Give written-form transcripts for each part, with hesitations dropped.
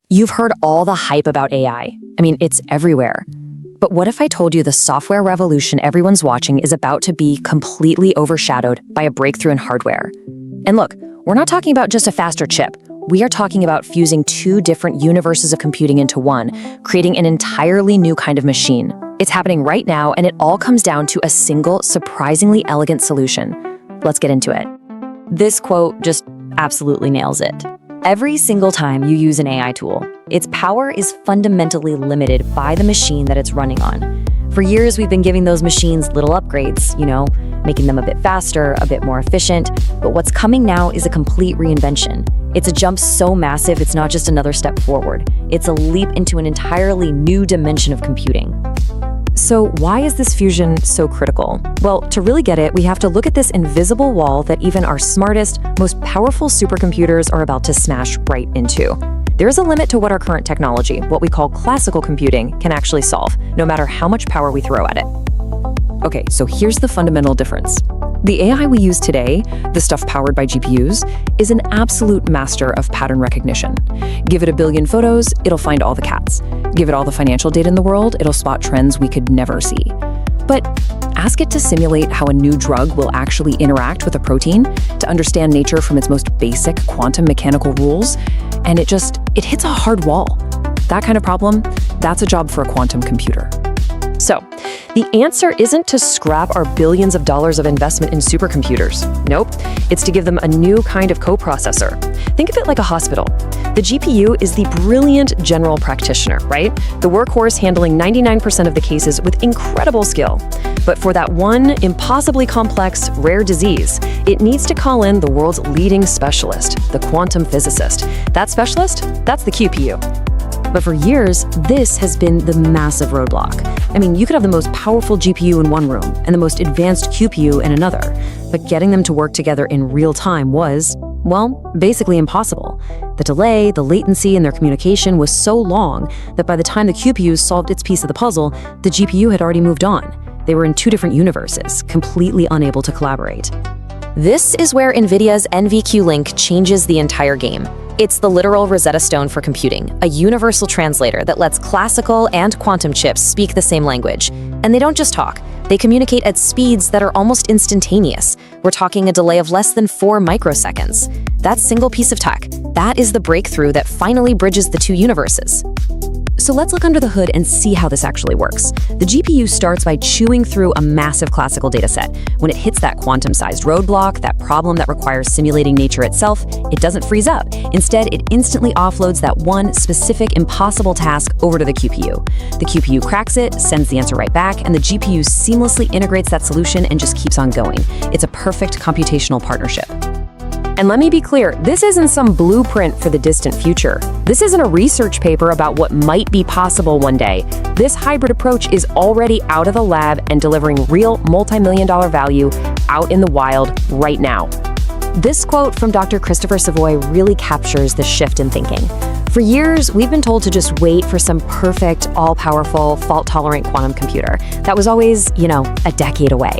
You've heard all the hype about AI. I mean, it's everywhere. But what if I told you the software revolution everyone's watching is about to be completely overshadowed by a breakthrough in hardware? And look, we're not talking about just a faster chip. We are talking about fusing two different universes of computing into one, creating an entirely new kind of machine. It's happening right now, and it all comes down to a single, surprisingly elegant solution. Let's get into it. This quote just absolutely nails it. Every single time you use an AI tool, its power is fundamentally limited by the machine that it's running on. For years, we've been giving those machines little upgrades, making them a bit faster, a bit more efficient. But what's coming now is a complete reinvention. It's a jump so massive, it's not just another step forward. It's a leap into an entirely new dimension of computing. So why is this fusion so critical? Well, to really get it, we have to look at this invisible wall that even our smartest, most powerful supercomputers are about to smash right into. There is a limit to what our current technology, what we call classical computing, can actually solve, no matter how much power we throw at it. Okay, so here's the fundamental difference. The AI we use today, the stuff powered by GPUs, is an absolute master of pattern recognition. Give it a billion photos, it'll find all the cats. Give it all the financial data in the world, it'll spot trends we could never see. But ask it to simulate how a new drug will actually interact with a protein, to understand nature from its most basic quantum mechanical rules, and it hits a hard wall. That kind of problem, that's a job for a quantum computer. So, the answer isn't to scrap our billions of dollars of investment in supercomputers. Nope, it's to give them a new kind of coprocessor. Think of it like a hospital. The GPU is the brilliant general practitioner, right? The workhorse handling 99% of the cases with incredible skill. But for that one impossibly complex, rare disease, it needs to call in the world's leading specialist, the quantum physicist. That specialist? That's the QPU. But for years, this has been the massive roadblock. I mean, you could have the most powerful GPU in one room and the most advanced QPU in another, but getting them to work together in real time was, well, basically impossible. The delay, the latency in their communication was so long that by the time the QPU solved its piece of the puzzle, the GPU had already moved on. They were in two different universes, completely unable to collaborate. This is where NVIDIA's NVQLink changes the entire game. It's the literal Rosetta Stone for computing, a universal translator that lets classical and quantum chips speak the same language. And they don't just talk, they communicate at speeds that are almost instantaneous. We're talking a delay of less than 4 microseconds. That single piece of tech, that is the breakthrough that finally bridges the two universes. So let's look under the hood and see how this actually works. The GPU starts by chewing through a massive classical dataset. When it hits that quantum-sized roadblock, that problem that requires simulating nature itself, it doesn't freeze up. Instead, it instantly offloads that one specific impossible task over to the QPU. The QPU cracks it, sends the answer right back, and the GPU seamlessly integrates that solution and just keeps on going. It's a perfect computational partnership. And let me be clear, this isn't some blueprint for the distant future. This isn't a research paper about what might be possible one day. This hybrid approach is already out of the lab and delivering real multi-million-dollar value out in the wild right now. This quote from Dr. Christopher Savoy really captures the shift in thinking. For years, we've been told to just wait for some perfect, all-powerful, fault-tolerant quantum computer. That was always, a decade away.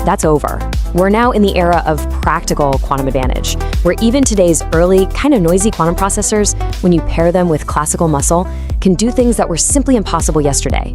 That's over. We're now in the era of practical quantum advantage, where even today's early, kind of noisy quantum processors, when you pair them with classical muscle, can do things that were simply impossible yesterday.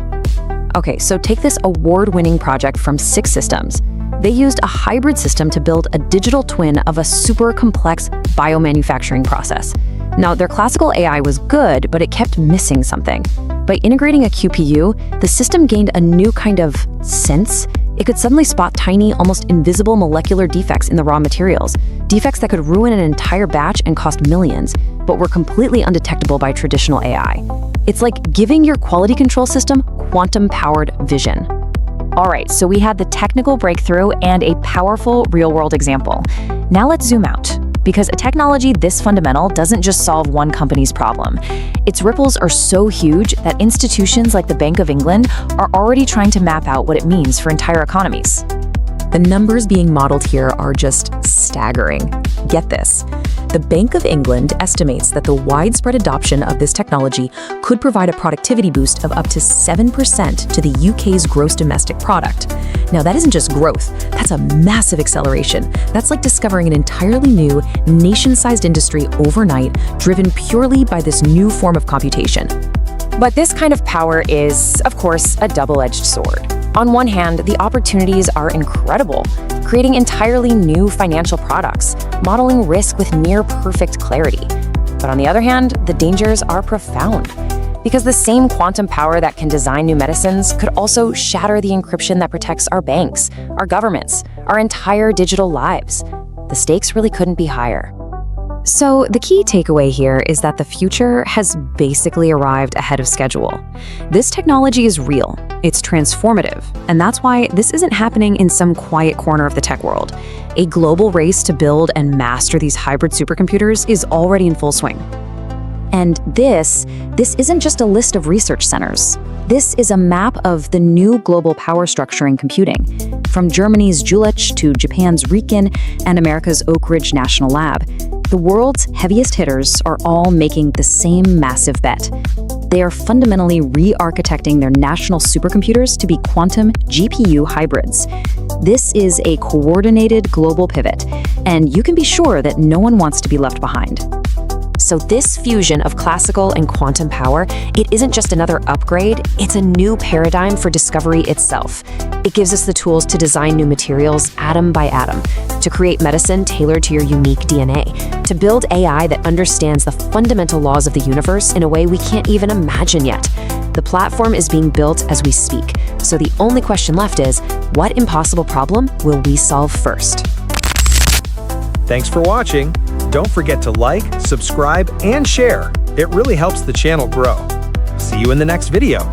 Okay, so take this award-winning project from 6 Systems. They used a hybrid system to build a digital twin of a super complex biomanufacturing process. Now, their classical AI was good, but it kept missing something. By integrating a QPU, the system gained a new kind of sense. It could suddenly spot tiny, almost invisible molecular defects in the raw materials, defects that could ruin an entire batch and cost millions, but were completely undetectable by traditional AI. It's like giving your quality control system quantum-powered vision. All right, so we had the technical breakthrough and a powerful real-world example. Now let's zoom out, because a technology this fundamental doesn't just solve one company's problem. Its ripples are so huge that institutions like the Bank of England are already trying to map out what it means for entire economies. The numbers being modeled here are just staggering. Get this. The Bank of England estimates that the widespread adoption of this technology could provide a productivity boost of up to 7% to the UK's gross domestic product. Now, that isn't just growth, that's a massive acceleration. That's like discovering an entirely new, nation-sized industry overnight, driven purely by this new form of computation. But this kind of power is, of course, a double-edged sword. On one hand, the opportunities are incredible, creating entirely new financial products, modeling risk with near-perfect clarity. But on the other hand, the dangers are profound, because the same quantum power that can design new medicines could also shatter the encryption that protects our banks, our governments, our entire digital lives. The stakes really couldn't be higher. So the key takeaway here is that the future has basically arrived ahead of schedule. This technology is real, it's transformative, and that's why this isn't happening in some quiet corner of the tech world. A global race to build and master these hybrid supercomputers is already in full swing. And this isn't just a list of research centers. This is a map of the new global power structure in computing, from Germany's Jülich to Japan's Riken and America's Oak Ridge National Lab. The world's heaviest hitters are all making the same massive bet. They are fundamentally re-architecting their national supercomputers to be quantum GPU hybrids. This is a coordinated global pivot, and you can be sure that no one wants to be left behind. So this fusion of classical and quantum power, it isn't just another upgrade, it's a new paradigm for discovery itself. It gives us the tools to design new materials atom by atom, to create medicine tailored to your unique DNA, to build AI that understands the fundamental laws of the universe in a way we can't even imagine yet. The platform is being built as we speak, so the only question left is, what impossible problem will we solve first? Thanks for watching. Don't forget to like, subscribe, and share. It really helps the channel grow. See you in the next video.